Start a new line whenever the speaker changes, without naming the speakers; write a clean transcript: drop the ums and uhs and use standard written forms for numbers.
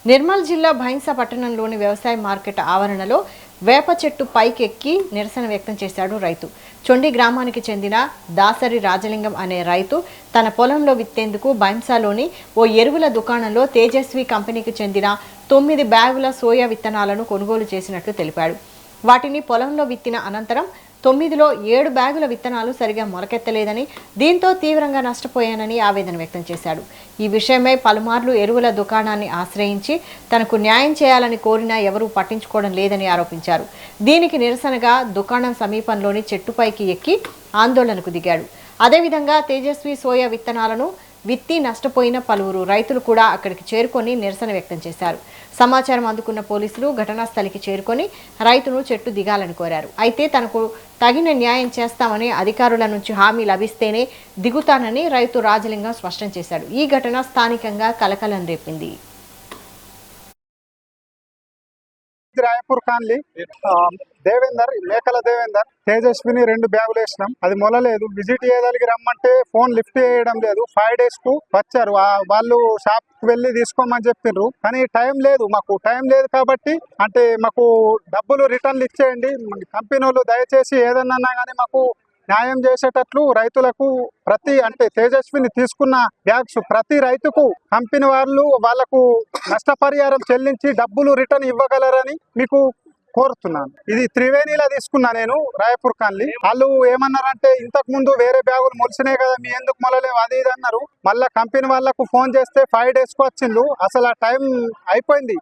నిర్మల్ జిల్లా భైంసా పట్టణంలోని వ్యవసాయ మార్కెట్ ఆవరణలో వేప చెట్టు పైకెక్కి నిరసన వ్యక్తం చేశాడు రైతు. చొండి గ్రామానికి చెందిన దాసరి రాజలింగం అనే రైతు తన పొలంలో విత్తేందుకు భైంసాలోని ఓ ఎరువుల దుకాణంలో తేజస్వి కంపెనీకి చెందిన 9 బ్యాగుల సోయా విత్తనాలను కొనుగోలు చేసినట్లు తెలిపాడు. వాటిని పొలంలో విత్తిన అనంతరం 9లో 7 బ్యాగుల విత్తనాలు సరిగా మొలకెత్తలేదని, దీంతో తీవ్రంగా నష్టపోయానని ఆవేదన వ్యక్తం చేశాడు. ఈ విషయమై పలుమార్లు ఎరువుల దుకాణాన్ని ఆశ్రయించి తనకు న్యాయం చేయాలని కోరినా ఎవరూ పట్టించుకోవడం లేదని ఆరోపించారు. దీనికి నిరసనగా దుకాణం సమీపంలోని చెట్టుపైకి ఎక్కి ఆందోళనకు దిగాడు. అదేవిధంగా తేజస్వి సోయా విత్తనాలను విత్తి నష్టపోయిన పలువురు రైతులు కూడా అక్కడికి చేరుకొని నిరసన వ్యక్తం చేశారు. సమాచారం అందుకున్న పోలీసులు ఘటనా స్థలికి చేరుకొని రైతును చెట్టు దిగాలని కోరారు. అయితే తనకు తగిన న్యాయం చేస్తామని అధికారుల నుంచి హామీ లభిస్తేనే దిగుతానని రైతు రాజలింగం స్పష్టం చేశాడు. ఈ ఘటన స్థానికంగా కలకలం రేపింది.
రాయపూర్ కాన్లీ దేవేందర్, మేకల దేవేందర్, తేజస్విని 2 బ్యాగులు వేసినాం. అది మొలలేదు. విజిట్ చేయడానికి రమ్మంటే ఫోన్ లిఫ్ట్ చేయడం లేదు. 5 days కు వచ్చారు. వాళ్ళు షాప్ కు వెళ్ళి తీసుకోమని చెప్పిండ్రు, కానీ టైం లేదు. మాకు టైం లేదు కాబట్టి అంటే మాకు డబ్బులు రిటర్న్లు ఇచ్చేయండి. కంపెనీ వాళ్ళు దయచేసి ఏదన్నా కానీ మాకు న్యాయం చేసేటట్లు రైతులకు అంటే తేజస్విని తీసుకున్న బ్యాగ్స్ ప్రతి రైతుకు కంపెనీ వాళ్లకు నష్టపరిహారం చెల్లించి డబ్బులు రిటర్న్ ఇవ్వగలరని మీకు కోరుతున్నాను. ఇది త్రివేణిలా తీసుకున్నా నేను, రాయపూర్ కాన్లీ. వాళ్ళు ఏమన్నారంటే ఇంతకు ముందు వేరే బ్యాగులు మొలిసినాయి కదా, మీ ఎందుకు మొలలేవు అది ఇది అన్నారు. మళ్ళా కంపెనీ వాళ్ళకు ఫోన్ చేస్తే 5 days కు వచ్చిండ్రు. అసలు ఆ టైం అయిపోయింది.